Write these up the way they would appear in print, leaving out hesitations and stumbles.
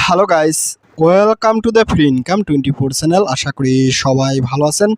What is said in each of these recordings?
Hello guys, welcome to the free income 24 channel. আশা করি সবাই ভালো আছেন।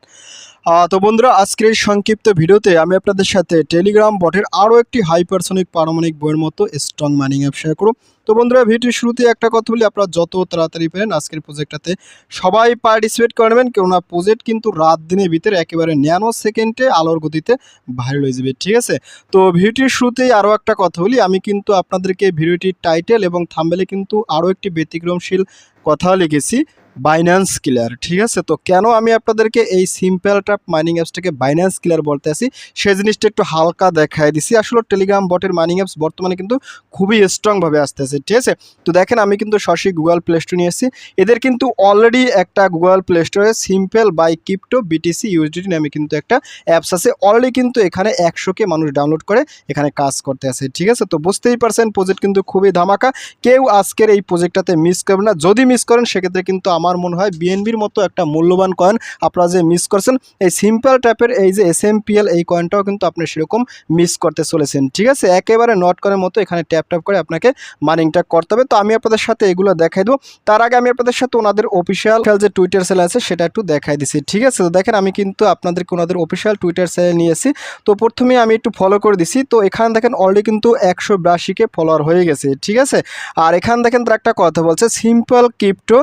তো বন্ধুরা, আজকের এই সংক্ষিপ্ত ভিডিওতে আমি আপনাদের সাথে টেলিগ্রাম বটের আরও একটি হাইপারসনিক পারমাণবিক বইয়ের মতো স্ট্রং মাইনিং অ্যাপ শেয়ার করব। তো বন্ধুরা, ভিডিওর শুরুতে একটা কথা বলি, আপনারা যত তাড়াতাড়ি পারেন আজকের প্রজেক্টটাতে সবাই পার্টিসিপেট করে নেবেন, কেননা প্রজেক্ট কিন্তু রাত দিনের ভিতরে একেবারে ন্যানো সেকেন্ডে আলোর গতিতে ভাইরাল হয়ে যাবে, ঠিক আছে। তো ভিডিওটির শুরুতেই আরও একটা কথা বলি, আমি কিন্তু আপনাদেরকে ভিডিওটির টাইটেল এবং থাম্বনেলে কিন্তু আরও একটি ব্যতিক্রমশীল কথা লিখেছি, বাইন্যান্স কিলার, ঠিক আছে। তো কেন আমি আপনাদেরকে এই সিম্পল ট্র্যাপ মাইনিং অ্যাপসটাকে বাইন্যান্স কিলার বলতে আসি সেই জিনিসটা একটু হালকা দেখায় দিছি। আসলে টেলিগ্রাম বটের মাইনিং অ্যাপস বর্তমানে কিন্তু খুবই স্ট্রংভাবে আসতেছে, ঠিক আছে। তো দেখেন, আমি কিন্তু সরাসরি গুগল প্লে স্টোর নিয়ে এসেছি। এদের কিন্তু অলরেডি একটা গুগল প্লে স্টোরে simple buy crypto BTC USDT নামে কিন্তু একটা অ্যাপস আছে। অলরেডি কিন্তু এখানে 100কে মানুষ ডাউনলোড করে এখানে কাজ করতে আছে, ঠিক আছে। তো বুঝতেই পারছেন প্রজেক্ট কিন্তু খুবই ধামাকা। কেউ আজকের এই প্রজেক্টটাতে মিস করবে না। যদি মিস করেন সেক্ষেত্রে কিন্তু আমার মনে হয় বিএনবির মতো একটা মূল্যবান কয়েন আপনারা যে মিস করছেন, এই সিম্পল টাইপের এই যে SMPL এই কয়েনটাও কিন্তু আপনি সেরকম মিস করতে চলেছেন, ঠিক আছে। একেবারে নট করার মতো এখানে ট্যাপ ট্যাপ করে আপনাকে মাইনিংটা করতে হবে। তো আমি আপনাদের সাথে এগুলো দেখাই দেবো। তার আগে আমি আপনাদের সাথে ওনাদের অফিসিয়াল যে টুইটার চ্যানেল আছে সেটা একটু দেখাই দিচ্ছি, ঠিক আছে। তো দেখেন, আমি কিন্তু আপনাদেরকে ওনাদের অফিসিয়াল টুইটার চ্যানেল নিয়েছি। তো প্রথমে আমি একটু ফলো করে দিছি। তো এখানে দেখেন অলরেডি কিন্তু 182কে ফলোয়ার হয়ে গেছে, ঠিক আছে। আর এখানে দেখেন তারা একটা কথা বলছে, simple crypto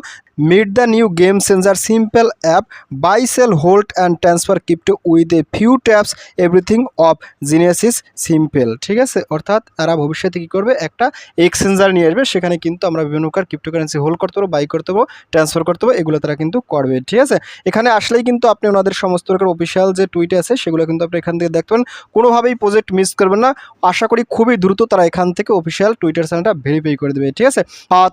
meet the new game changer simple app, buy sell hold and transfer crypto with a few taps, everything of genius is simple, ঠিক আছে। অর্থাৎ তারা ভবিষ্যতে কী করবে, একটা এক্সচেঞ্জার নিয়ে আসবে, সেখানে কিন্তু আমরা বিভিন্ন প্রকার ক্রিপ্টোকারেন্সি হোল্ড করতে পারবো, বাই করতে পারবো, ট্রান্সফার করতে পারবো, এগুলো তারা কিন্তু করবে, ঠিক আছে। এখানে আসলেই কিন্তু আপনি ওনাদের সমস্ত রকম অফিসিয়াল যে টুইটে আছে সেগুলো কিন্তু আপনি এখান থেকে দেখতে পাবেন। কোনোভাবেই প্রজেক্ট মিস করবেন না। আশা করি খুবই দ্রুত তারা এখান থেকে অফিসিয়াল টুইটার চ্যানেলটা ভেরিফাই করে দেবে, ঠিক আছে।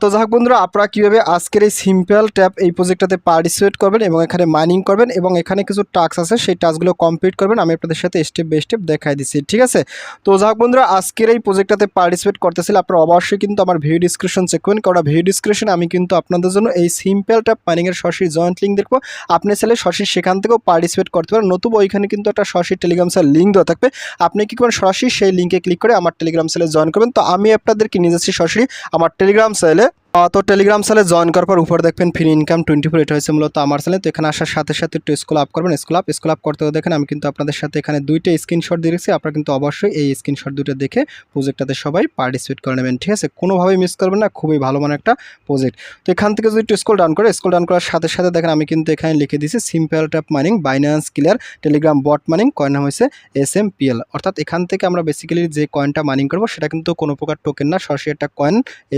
তো যাই হোক বন্ধুরা, আপনারা কীভাবে আজকের এই সিম্পল ট্যাপ এই প্রজেক্টটাতে পার্টিসিপেট করবেন এবং এখানে মাইনিং করবেন এবং এখানে কিছু টাস্ক আছে সেই টাস্কগুলো কমপ্লিট করবেন, আমি আপনাদের সাথে স্টেপ বাই স্টেপ দেখাই দিচ্ছি, ঠিক আছে। তো যাই হোক বন্ধুরা, আজকের এই প্রজেক্টটাতে পার্টিসিপেট করতেছিল আপনারা অবশ্যই কিন্তু আমার ভিডিও ডিসক্রিপশন চেক করবেন, কারণ ভিডিও ডিসক্রিপশনে আমি কিন্তু আপনাদের জন্য এই সিম্পল ট্যাপ মাইনিংয়ের সরাসরি জয়েন্ট লিঙ্ক দেখবো। আপনি চাইলে সরাসরি সেখান থেকেও পার্টিসিপেট করতে পারেন, নতুবা ওইখানে কিন্তু একটা সরাসরি টেলিগ্রাম চ্যানেল লিঙ্ক দেওয়া থাকবে। আপনি কি করবেন, সরাসরি সেই লিঙ্কে ক্লিক করে আমার টেলিগ্রাম চ্যানেলে জয়েন করবেন। তো আমি আপনাদেরকে নিয়ে যাচ্ছি সরাসরি আমার টেলিগ্রাম চ্যানেলে। তো টেলিগ্রাম চ্যানেলে জয়েন করার পর উপরে দেখবেন ফ্রি ইনকাম 24, এটা হচ্ছে মূলত আমার চ্যানেল। তো এখানে আসার সাথে সাথে একটু স্ক্রল আপ করবেন, স্ক্রল আপ করতে দেখেন আমি কিন্তু আপনাদের সাথে এখানে দুইটা স্ক্রিনশট দিয়ে রেখেছি। আপনারা কিন্তু অবশ্যই এই স্ক্রিনশট দুটো দেখে প্রজেক্টটাতে সবাই পার্টিসিপেট করে নেবেন, ঠিক আছে। কোনোভাবেই মিস করবেন না, খুবই ভালো মানে একটা প্রজেক্ট। তো এখান থেকে যদি একটু স্ক্রল ডাউন করার সাথে সাথে দেখেন আমি কিন্তু এখানে লিখে দিয়েছি সিম্পল ট্যাপ মাইনিং বাইন্যান্স কিলার টেলিগ্রাম বট মাইনিং, কয়েন নাম হয়েছে SMPL। অর্থাৎ এখান থেকে আমরা বেসিক্যালি যে কয়েনটা মাইনিং করবো সেটা কিন্তু কোনো প্রকার টোকেন না, সরাসরি একটা কয়েন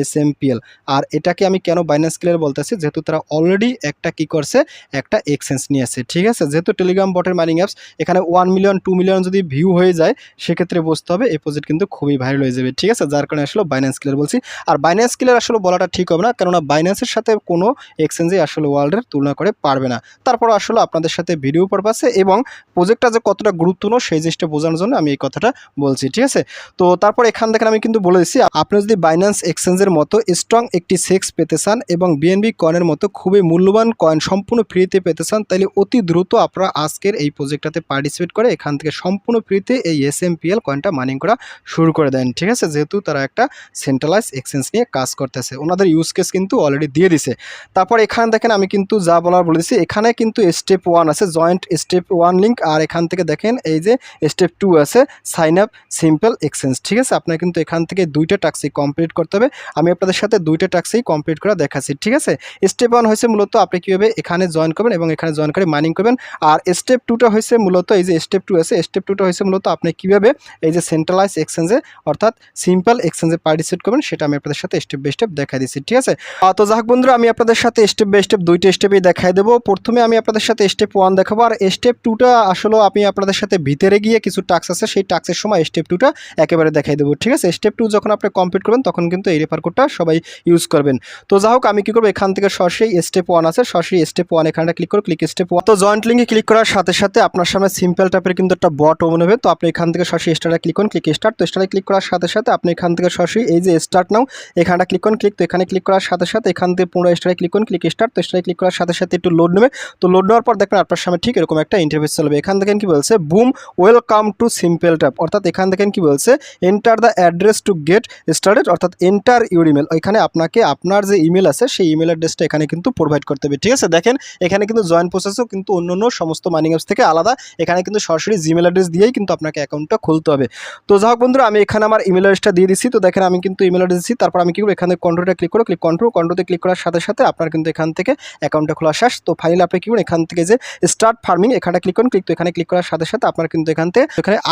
SMPL। আর এটাকে আমি কেন বাইন্যান্স কিলার বলতেছি, যেহেতু তারা অলরেডি একটা কি করছে, একটা এক্সচেঞ্জ নিয়ে আসছে, ঠিক আছে। যেহেতু টেলিগ্রাম বটের মাইনিং অ্যাপস এখানে 1 মিলিয়ন 2 মিলিয়ন যদি ভিউ হয়ে যায় সেক্ষেত্রে বুঝতে হবে এই প্রজেক্ট কিন্তু খুবই ভাইরাল হয়ে যাবে, ঠিক আছে। যার কারণে আসলে বাইন্যান্স কিলার বলছি। আর বাইন্যান্স কিলার আসলে বলাটা ঠিক হবে না, কেননা বাইন্যান্সের সাথে কোনো এক্সচেঞ্জে আসলে ওয়ার্ল্ডের তুলনা করে পারবে না। তারপর আসলে আপনাদের সাথে ভিডিও পারপাসে এবং প্রজেক্টটা যে কতটা গুরুত্বপূর্ণ সেই জিনিসটা বোঝানোর জন্য আমি এই কথাটা বলছি, ঠিক আছে। তো তারপর এখান থেকে আমি কিন্তু বলে দিচ্ছি, আপনি যদি বাইন্যান্স এক্সচেঞ্জের মতো স্ট্রং একটি সেক্স পেতে চান এবং বিএনবি কয়েনের মতো খুবই মূল্যবান কয়েন সম্পূর্ণ ফ্রিতে পেতে চান, তাহলে অতি দ্রুত আপনারা আজকের এই প্রজেক্টটাতে পার্টিসিপেট করে এখান থেকে সম্পূর্ণ ফ্রিতে এই SMPL কয়েনটা মাইনিং করা শুরু করে দেন, ঠিক আছে। যেহেতু তারা একটা সেন্ট্রালাইজ এক্সচেঞ্জ নিয়ে কাজ করতেছে, ওনাদের ইউজ কেস কিন্তু অলরেডি দিয়ে দিছে। তারপর এখানে দেখেন আমি কিন্তু যা বলার বলে দিচ্ছি, এখানে কিন্তু স্টেপ 1 আছে জয়েন্ট স্টেপ 1 লিঙ্ক, আর এখান থেকে দেখেন এই যে স্টেপ 2 আছে সাইন আপ সিম্পল এক্সচেঞ্জ, ঠিক আছে। আপনার কিন্তু এখান থেকে দুইটা টাস্কই কমপ্লিট করতে হবে। আমি আপনাদের সাথে দুইটা টাস্কই কমপ্লিট করা দেখাচ্ছি, ঠিক আছে। স্টেপ 1 হয়েছে মূলত আপনি কীভাবে এখানে জয়েন করবেন এবং এখানে জয়েন করে মাইনিং করবেন। আর স্টেপ 2টা হয়েছে মূলত এই যে স্টেপ 2 আছে, স্টেপ 2টা হয়েছে মূলত আপনি কীভাবে এই যে সেন্ট্রালাইজ এক্সচেঞ্জে অর্থাৎ সিম্পল এক্সচেঞ্জে পার্টিসিপেট করবেন সেটা আমি আপনাদের সাথে স্টেপ বাই স্টেপ দেখাই দিচ্ছি, ঠিক আছে। তো যাই হোক বন্ধুরা, আমি আপনাদের সাথে স্টেপ বাই স্টেপ দুইটা স্টেপই দেখাই দেবো। প্রথমে আমি আপনাদের সাথে স্টেপ 1 দেখাবো, আর স্টেপ 2টা আসলে আমি আপনাদের সাথে ভিতরে গিয়ে কিছু টাস্ক আছে সেই টাস্কের সময় স্টেপ 2টা একেবারে দেখাই দেবো, ঠিক আছে। স্টেপ 2 যখন আপনি কমপ্লিট করবেন তখন কিন্তু এই রেফার কোডটা সবাই ইউজ করবেন। তো যাই হোক, আমি কী করবো, এখান থেকে সরাসরি স্টেপ 1 আছে, সরাসরি স্টেপ 1 এখানটা ক্লিক করো, ক্লিক স্টেপ 1। তো জয়েন্ট লিঙ্কে ক্লিক করার সাথে সাথে আপনার সামনে সিম্পল ট্যাপের কিন্তু একটা বট ওপেন হবে। তো আপনি এখান থেকে সরাসরি স্টার্টে ক্লিক করুন, ক্লিক স্টার্ট। তো স্টার্টে ক্লিক করার সাথে সাথে আপনি এখান থেকে সরাসরি এই যে স্টার্ট নাও এখানটা ক্লিক করুন, ক্লিক। তো এখানে ক্লিক করার সাথে সাথে এখান থেকে পুনরায় স্টার্টে ক্লিক করুন, ক্লিক স্টার্ট। তো স্টার্টে ক্লিক করার সাথে সাথে একটু লোড নেবে। তো লোড নেওয়ার পর দেখবেন আপনার সামনে ঠিক এরকম একটা ইন্টারফেস চলবে। এখান থেকে কি বলছে, broom welcome to simple tap, অর্থাৎ এখান থেকে কি বলছে, enter the address to get started, অর্থাৎ এন্টার ইউর ইমেল। এখানে আপনাকে আপনার যে ইমেল আছে সেই ইমেল অ্যাড্রেসটা এখানে কিন্তু প্রোভাইড করতে হবে। ঠিক আছে, দেখেন এখানে কিন্তু জয়েন প্রসেসও কিন্তু অন্য সমস্ত মাইনিং অ্যাপস থেকে আলাদা। এখানে কিন্তু সরাসরি জিমেল অ্যাড্রেস দিয়েই কিন্তু আপনাকে অ্যাকাউন্টটা খুলতে হবে। তো যাই হোক বন্ধুরা, আমি এখানে আমার ইমেল অ্যাড্রেসটা দিয়ে দিচ্ছি। তো দেখেন আমি কিন্তু ইমেল অ্যাড্রেস দিচ্ছি, তারপর আমি কি করব, এখানে কন্ট্রোলটা ক্লিক করব, কন্ট্রোলতে ক্লিক করার সাথে সাথে আপনার কিন্তু এখান থেকে অ্যাকাউন্টটা খোলা শেষ। তো ফাইনালি আপনি কি করুন, এখান থেকে যে স্টার্ট ফার্মিং এখানে ক্লিক করুন, তো এখানে ক্লিক করার সাথে সাথে আপনার কিন্তু এখানে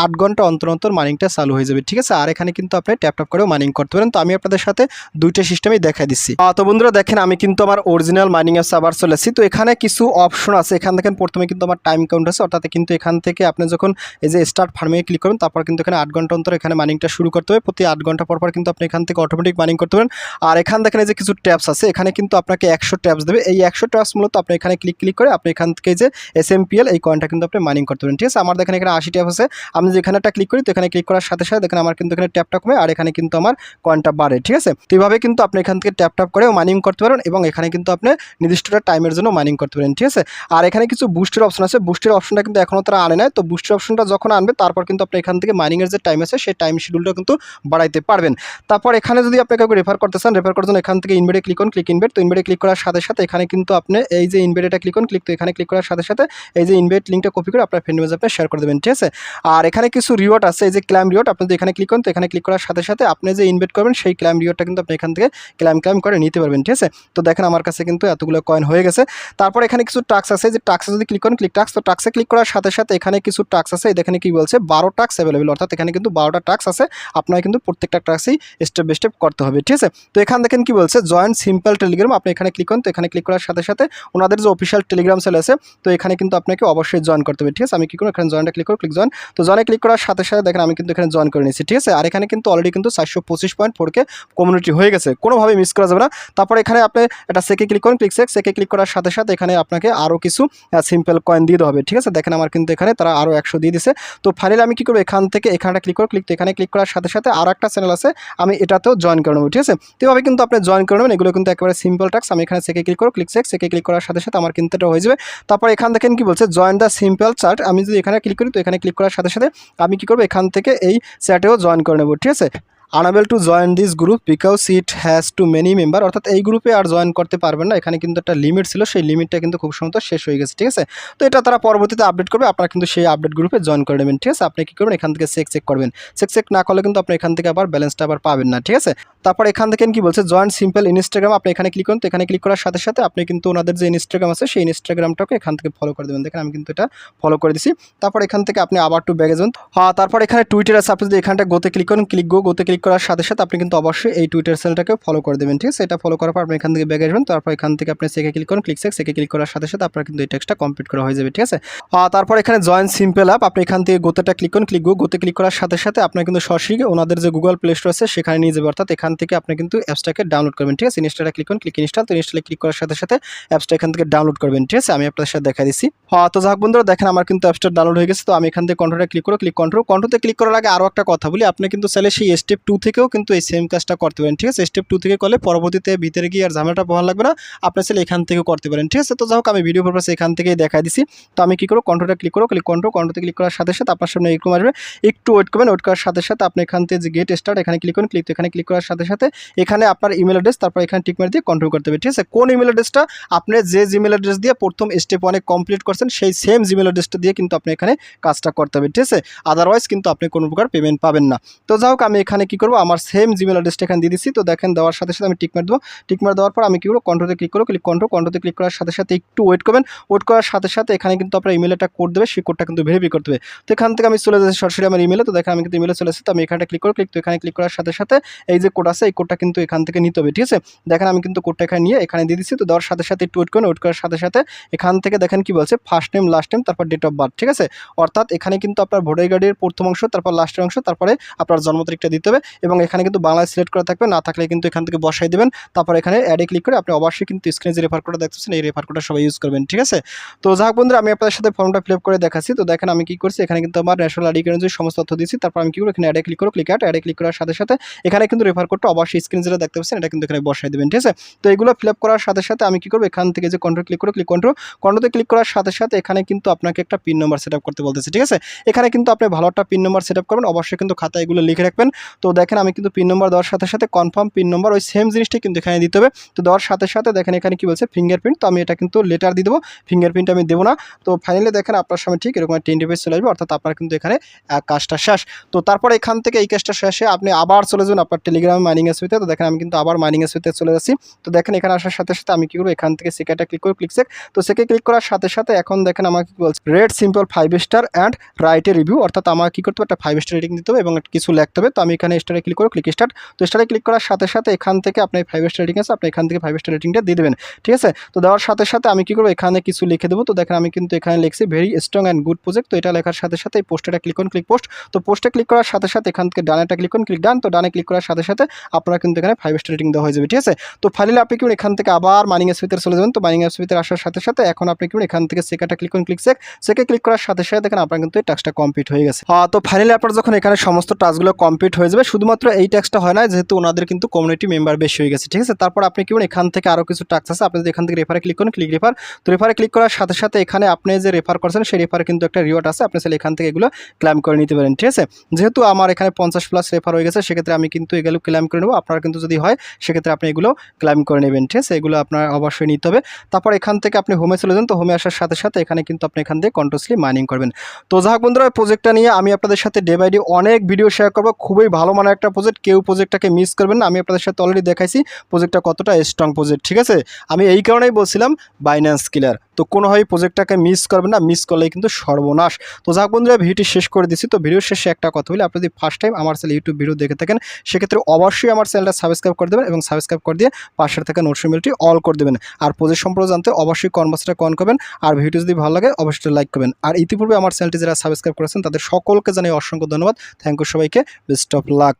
8 ঘন্টা অন্তর অন্তর মাইনিংটা চালু হয়ে যাবে। ঠিক আছে, আর এখানে কিন্তু আপনি ট্যাপ করেও মাইনিং করতে পারেন। তো আমি আপনাদের সাথে দুইটা সিস্টেমই দেখাই দিচ্ছি। তো বন্ধুরা দেখেন আমি কিন্তু আমার অরিজিনাল মাইনিং অ্যাপস আবার চলে আসছি। তো এখানে কিছু অপশন আছে, এখান দেখেন প্রথমে কিন্তু আমার টাইম কাউন্ট আছে, অর্থাৎ কিন্তু এখান থেকে আপনি যখন এই যে স্টার্ট ফার্মিংয়ে ক্লিক করুন, তারপর কিন্তু এখানে 8 ঘন্টা অন্তর এখানে মাইনিংটা শুরু করতে হবে। প্রতি 8 ঘন্টা পর কিন্তু আপনি এখান থেকে অটোমেটিক মাইনিং করতে পারেন। আর এখান দেখেন এই যে কিছু ট্যাপস আছে, এখানে কিন্তু আপনাকে 100 ট্যাপস দেবে। এই 100 ট্যাপস মূলত আপনি এখানে ক্লিক করে আপনি এখান থেকে যে SMPL এই কয়েনটা কিন্তু আপনি মাইনিং করতে পারেন। ঠিক আছে, আমার দেখেন এখানে 80 ট্যাপ আছে। আমি যে এখানে একটা ক্লিক করি, তো এখানে ক্লিক করার সাথে সাথে দেখেন আমার কিন্তু এখানে ট্যাপটা কমে আর এখানে কিন্তু আমার কয়েনটা বাড়ে। ঠিক আছে, তো এইভাবে কিন্তু আপনি এখান থেকে ট্যাপ করেও মাইনিং করতে পারেন এবং এখানে কিন্তু আপনি নির্দিষ্ট টাইমের জন্য মাইনিং করতে পারেন। ঠিক আছে, আর এখানে কিছু বুস্টের অপশন আছে, বুস্টের অপশনটা কিন্তু এখনও তারা আনে নাই। তো বুস্টের অপশনটা যখন আনবে তারপর কিন্তু আপনি এখান থেকে মাইনিংয়ের যে টাইম আছে সেই টাইম শিডিউলটা কিন্তু বাড়াইতে পারবেন। তারপর এখানে যদি আপনি কাউকে রেফার করতে চান, রেফার করার জন্য এখান থেকে ইনভেটে ক্লিক করুন, ইনভেট। তো ইনভেটে ক্লিক করার সাথে সাথে এখানে কিন্তু আপনি এই যে ইনভেটটা ক্লিক করুন, তো এখানে ক্লিক করার সাথে সাথে এই যে ইনভেট লিঙ্কটা কপি করে আপনার ফ্রেন্ড মেসেজে আপনি শেয়ার করে দেবেন। ঠিক আছে, আর এখানে কিছু রিওয়ার্ড আছে, এই যে ক্লাইম রিওয়ার্ড, আপনি যদি এখানে ক্লিক করেন, তো এখানে ক্লিক করার সাথে সাথে আপনি যে ইনভেট করবেন সেই ক্লাইম রিওয়ার্ডটা কিন্তু আপনি এখান থেকে ক্লাইম করে নিতে পারবেন। ঠিক আছে, তো দেখেন আমার কাছে কিন্তু এতগুলো কয়েন হয়ে গেছে। তারপর এখানে কিছু টাস্ক আছে, যে টাস্কে যদি ক্লিক করেন, তো টাস্কে ক্লিক করার সাথে সাথে এখানে কিছু টাস্ক আছে, দেখেন কি বলছে 12 টাস্ক অ্যাভেলেবল, অর্থাৎ এখানে কিন্তু 12টা টাস্ক আছে। আপনার কিন্তু প্রত্যেকটা টাস্কই স্টেপ বাই স্টেপ করতে হবে। ঠিক আছে, তো এখানে দেখেন কি বলছে জয়েন সিম্পল টেলিগ্রাম, আপনি এখানে ক্লিক করেন, তো এখানে ক্লিক করার সাথে সাথে ওনাদের যে অফিসিয়াল টেলিগ্রাম সেল আছে, তো এখানে কিন্তু আপনাকে অবশ্যই জয়েন করতে হবে। ঠিক আছে, আমি কি করব, এখানে জয়েনটা ক্লিক জয়েন। তো জয়েনে ক্লিক করার সাথে সাথে দেখেন আমি কিন্তু এখানে জয়েন করে নিয়েছি। ঠিক আছে, আর এখানে কিন্তু অলরেডি কিন্তু 425.4K কমিউনিটি হয়ে গেছে, কোনোভাবে মিস করা যাবে না। তারপরে এখানে আপনি একটা সেকে ক্লিক করুন, সেকে ক্লিক করার সাথে সাথে এখানে আপনাকে আরও কিছু সিম্পল কয়েন দিয়ে দেওয়া হবে। ঠিক আছে, দেখেন আমার কিন্তু এখানে তারা আরও 100 দিয়ে দিছে। তো ফাইনালি আমি কি করবো, এখান থেকে এখানটা ক্লিক করব, এখানে ক্লিক করার সাথে সাথে আরও একটা চ্যানেল আছে, আমি এটাতেও জয়েন করে নেবো। ঠিক আছে, তো এভাবে কিন্তু আপনি জয়েন করে নেবেন। এগুলো কিন্তু একেবারে সিম্পল টাস্ক। আমি এখানে সেকে ক্লিক করব, সেকে ক্লিক করার সাথে সাথে আমার কিন্তু এটা হয়ে যাবে। তারপর এখান দেখেন কি বলছে জয়েন দ্য সিম্পল চ্যাট, আমি যদি এখানে ক্লিক করি, তো এখানে ক্লিক করার সাথে সাথে আমি কি করব, এখান থেকে এই চ্যাটেও জয়েন করে নেব। ঠিক আছে, unable to join this group because it has to many member, অর্থাৎ এই গ্রুপে আর জয়েন করতে পারবেন না। এখানে কিন্তু একটা লিমিট ছিল, সেই লিমিটটা কিন্তু খুব সম্ভবত শেষ হয়ে গেছে। ঠিক আছে, তো এটা তারা পরবর্তীতে আপডেট করবে, আপনারা কিন্তু সেই আপডেট গ্রুপে জয়েন করে নেবেন। ঠিক আছে, আপনি কী করবেন, এখান থেকে চেক করবেন, চেক না করলে কিন্তু আপনি এখান থেকে আবার ব্যালেন্সটা আবার পাবেন না। ঠিক আছে, তারপর এখান থেকে কি বলছে জয়েন সিম্পল ইনস্টাগ্রাম, আপনি এখানে ক্লিক করুন, তো এখানে ক্লিক করার সাথে সাথে আপনি কিন্তু ওনাদের যে ইনস্টাগ্রাম আছে সেই ইনস্টাগ্রামটাকে এখান থেকে ফলো করে দেবেন। দেখেন আমি কিন্তু এটা ফলো করে দিচ্ছি। তারপর এখান থেকে আপনি আবার টু ব্যাগে যাবেন। তারপর এখানে টুইটার আছে, আপনি যদি এখানটা গোতে ক্লিক করেন, গোতে ক্লিক করার সাথে সাথে আপনি কিন্তু অবশ্যই এই টুইটার চ্যানেলটাকে ফলো করে দেবেন। ঠিক আছে, এটা ফলো করার পর আপনি এখান থেকে ব্যাগে আসবেন। তারপর এখান থেকে আপনি সেকে ক্লিক করুন, সেকে ক্লিক করার সাথে সাথে আপনার কিন্তু এই টেক্সটটা কমপ্লিট করা হয়ে যাবে। ঠিক আছে, তারপর এখানে জয়েন সিম্পল অ্যাপ, আপনি এখান থেকে গোতেটা ক্লিক করুন, গোতে ক্লিক করার সাথে সাথে আপনার কিন্তু সরাসরি ওনাদের যে গুগল প্লে স্টোর আছে সেখানে নিয়ে যাবে, অর্থাৎ এখান থেকে আপনি কিন্তু অ্যাপসটাকে ডাউনলোড করবেন। ঠিক আছে, ইনস্টলে ক্লিক করুন, ইনস্টল, তো ইনস্টলে ক্লিক করার সাথে সাথে অ্যাপসটা এখান থেকে ডাউনলোড করবেন। ঠিক আছে, আমি আপনাদের সাথে দেখা দিচ্ছি। তো যাক বন্ধুরা দেখেন আমার কিন্তু অ্যাপসটা ডাউনলোড হয়ে গেছে। তো আমি এখান থেকে কন্ট্রোলে ক্লিক করব, কন্ট্রোতে ক্লিক করার আগে আরও একটা কথা বলি, আপনি কিন্তু চাইলে সেই স্টেপ 2 থেকেও কিন্তু এই সেম কাজটা করতে পারেন। ঠিক আছে, স্টেপ 2 থেকে করলে পরবর্তীতে ভিতরে গিয়ে আর ঝামেলাটা পোহান লাগবে না, আপনি চাইলে এখান থেকেও করতে পারেন। ঠিক আছে, তো যাই হোক আমি ভিডিও পারপাসে এখান থেকেই দেখাই দিচ্ছি। তো আমি কি করব, কন্ট্রোলে ক্লিক করব, কন্ট্রোতে ক্লিক করার সাথে সাথে আপনার সামনে এরকম আসবে, একটু ওয়েট করবেন। ওয়েট করার সাথে সাথে আপনি এখান থেকে যে গেট স্টার্ট এখানে ক্লিক করুন, এখানে ক্লিক করার সাথে সাথে এখানে আপনার ইমেল অ্যাড্রেস, তারপর এখানে টিক মার দিয়ে কন্ট্রোল করতে হবে। ঠিক আছে, কোন ইমেল অ্যাড্রেসটা আপনি যে জিমেল অ্যাড্রেস দিয়ে প্রথম স্টেপ 1 কমপ্লিট করছেন সেই সেম জিমেল অ্যাড্রেসটা দিয়ে কিন্তু আপনি এখানে কাজটা করতে হবে। ঠিক আছে, আদারওয়াইজ কিন্তু আপনি কোনো প্রকার পেমেন্ট পাবেন না। তো যাই হোক আমি এখানে কি করব, আমার সেম জিমেল অ্যাড্রেসটা এখানে দিয়ে দিচ্ছি। তো দেখেন দেওয়ার সাথে সাথে আমি টিক মার দেবো, টিক মার দেওয়ার পর আমি কি করব, কন্ট্রোলে ক্লিক করব, কন্ট্রোতে ক্লিক করার সাথে সাথে একটু ওয়েট করবেন। ওয়েট করার সাথে সাথে এখানে কিন্তু আপনার ইমেলে একটা কোড দেবে, সেই কোডটা কিন্তু ভেরিফাই করতে হবে। তো এখান থেকে আমি চলে যাচ্ছি সরাসরি আমার ইমেলে। তো দেখেন আমি কিন্তু ইমেলে চলে এসেছি। তো আমি এখানটা ক্লিক করব, তো এখানে ক্লিক করার সাথে সাথে এই যে কোড আছে এই কোডটা কিন্তু এখান থেকে নিতে হবে। ঠিক আছে, দেখেন আমি কিন্তু কোডটা এখানে নিয়ে এখানে দিয়ে দিচ্ছি। তো দেওয়ার সাথে সাথে একটু ওয়েট করুন, ওয়েট করার সাথে সাথে এখান থেকে দেখেন কি বলছে ফার্স্ট নেম, লাস্ট নেম, তারপর ডেট অফ বার্থ। ঠিক আছে, অর্থাৎ এখানে কিন্তু আপনার ভোটার কার্ডের প্রথম অংশ, তারপর লাস্টের অংশ, তারপরে আপনার জন্ম তারিখটা দিতে হবে এবং এখানে কিন্তু বাংলায় সিলেক্ট করা থাকবে, না থাকলে কিন্তু এখান থেকে বসাই দেবেন। তারপর এখানে অ্যাডে ক্লিক করে আপনি অবশ্যই কিন্তু স্ক্রিনে যে রেফার কোডটা দেখতেছেন এই রেফার কোডটা সবাই ইউজ করবেন। ঠিক আছে, তো যাই হোক বন্ধুরা আমি আপনাদের সাথে ফর্মটা ফিল আপ করে দেখাচ্ছি। তো দেখেন আমি কি করছি, এখানে কিন্তু আমার ন্যাশনাল আইডি কার্ডের যে সমস্ত তথ্য দিচ্ছি। তারপর আমি কি করব, এখানে অ্যাডে ক্লিক করব, অ্যাডে ক্লিক করার সাথে সাথে এখানে কিন্তু রেফার কোডটা অবশ্যই স্ক্রিনে যেটা দেখতে পাচ্ছেন এটা কিন্তু এখানে বসাই দেবেন। ঠিক আছে, তো এগুলো ফিল আপ করার সাথে সাথে আমি কি করব, এখান থেকে যে কন্ট্রোল ক্লিক করব, কন্ট্রোতে ক্লিক করার সাথে সাথে এখানে কিন্তু আপনাকে একটা পিন নাম্বার সেট আপ করতে বলতেছে। ঠিক আছে, এখানে কিন্তু আপনি ভালো একটা পিন নাম্বার সেট আপ করবেন, অবশ্যই কিন্তু খাতায় এগুলো লিখে রাখবেন। তো দেখেন আমি কিন্তু পিন নম্বর দেওয়ার সাথে সাথে কনফার্ম পিন নম্বর ওই সেম জিনিসটাই কিন্তু এখানে দিতে হবে। তো দেওয়ার সাথে সাথে দেখেন এখানে কি বলছে ফিঙ্গারপ্রিন্ট, তো আমি এটা কিন্তু লেটার দিয়ে দেবো, ফিঙ্গারপ্রিন্ট আমি দেবো না। তো ফাইনালি দেখেন আপনার সামনে ঠিক এরকম একটা ইন্টারফেস চলে আসবে, অর্থাৎ আপনার কিন্তু এখানে কাজটা শেষ। তো তারপর এখান থেকে এই কাজটা শেষে আপনি আবার চলে যাবেন আপনার টেলিগ্রাম মাইনিং এসপিতে। তো দেখেন আমি কিন্তু আবার মাইনিং এসপিতে চলে যাচ্ছি। তো দেখেন এখানে আসার সাথে সাথে আমি কি করবো, এখান থেকে সেকেটা ক্লিক করবো, ক্লিক সেক। তো সেকে ক্লিক করার সাথে সাথে এখন দেখেন আমাকে কি বলছে, red simple 5 star and write a review, অর্থাৎ আমার কি করতে হবে, একটা 5 স্টার রেটিং দিতে হবে এবং কিছু লিখতে হবে। তো আমি এখানে স্টারে ক্লিক করবো, ক্লিক স্টার্ট। তো স্টারে ক্লিক করার সাথে সাথে এখান থেকে আপনি 5 স্টার রেটিং আছে, আপনি এখান থেকে 5 স্টার রেটিংটা দিয়ে দেবেন, ঠিক আছে। তো দেওয়ার সাথে সাথে আমি কি করবো, এখানে কিছু লিখে দেবো। তো দেখেন আমি কিন্তু এখানে লিখছি very strong and good project. তো এটা লেখার সাথে সাথে এই পোস্টটা ক্লিক করুন, ক্লিক পোস্ট। তো পোস্টে ক্লিক করার সাথে সাথে এখান থেকে ডানেটা ক্লিক করুন, ক্লিক ডান। তো ডানে ক্লিক করার সাথে সাথে আপনারা কিন্তু এখানে 5 স্টার রেটিং দেওয়া হয়ে যাবে, ঠিক আছে। তো ফাইনালি আপনি কি এখান থেকে আবার মাইনিং এসপিতে চলে যাবেন। তো মাইনিং এসপিতে আসার সাথে সাথে এখন আপনি কি এখান থেকে সেকাটা ক্লিক করুন, ক্লিক সেক। সেকে ক্লিক করার সাথে সাথে দেখেন আপনার কিন্তু এই টাস্কটা কমপ্লিট হয়ে গেছে। তো ফাইনালি আপনার যখন এখানে সমস্ত টাস্কগুলো কমপ্লিট হয়ে যাবে, শুধুমাত্র এই টাস্কটা হয় না, যেহেতু ওনাদের কিন্তু কমিউনিটি মেম্বার বেশি হয়ে গেছে, ঠিক আছে। তারপর আপনি কি এখান থেকে আরও কিছু টাস্ক আছে, আপনি যদি এখান থেকে রেফারে ক্লিক করেন, ক্লিক রেফার। তো রেফারে ক্লিক করার সাথে সাথে এখানে আপনি যে রেফার করছেন সেই রেফারে কিন্তু একটা রিওয়ার্ড আছে, আপনি চাইলে এখান থেকে এগুলো ক্লেম করে নিতে পারেন, ঠিক আছে। যেহেতু আমার এখানে 50+ রেফার হয়ে গেছে, সেক্ষেত্রে আমি কিন্তু এগুলো ক্লেম করে নেবো। আপনারা কিন্তু যদি হয় সেক্ষেত্রে আপনি এগুলো ক্লেম করে নেবেন, ঠিক আছে। এগুলো আপনার অবশ্যই নিতে হবে। তারপর এখান থেকে আপনি হোমে চলে যান। তো হোমে আসার সাথে সাথে এখানে কিন্তু আপনি এখান থেকে কন্টিনিউয়াসলি মাইনিং করবেন। তো যাই হোক বন্ধুরা, প্রজেক্টটা নিয়ে আমি আপনাদের সাথে ডে বাই ডে অনেক ভিডিও শেয়ার করবো। খুবই ভালো মানের একটা প্রজেক্ট, কেউ প্রজেক্টটাকে মিস করবেন না। আমি আপনাদের সাথে অলরেডি দেখাইছি প্রজেক্টটা কতটা স্ট্রং প্রজেক্ট, ঠিক আছে। আমি এই কারণেই বলছিলাম বাইন্যান্স কিলার। তো কোনোভাবেই প্রজেক্টটাকে মিস করবেন না, মিস করলেই কিন্তু সর্বনাশ। তো যাক বন্ধুরা, ভিডিওটি শেষ করে দিচ্ছি। তো ভিডিও শেষে একটা কথা বলি, আপনি যদি ফার্স্ট টাইম আমার চ্যানেল ইউটিউব ভিডিও দেখে থাকেন, সেক্ষেত্রে অবশ্যই আমার চ্যানেলটা সাবস্ক্রাইব করে দেবেন এবং সাবস্ক্রাইব করে দিয়ে পাশের থাকা নোটিফিকেশনটি অল করে দেবেন। আর প্রজেক্ট সম্পর্কে জানতে অবশ্যই কনভার্সটা কন করবেন। আর ভিডিও যদি ভালো লাগে অবশ্যই লাইক করবেন। আর ইতিপূর্বে আমার চ্যানেলটি যারা সাবস্ক্রাইব করেছেন তাদের সকলকে জানাই অসংখ্য ধন্যবাদ। থ্যাংক ইউ সবাইকে, বেস্ট অফ লাক।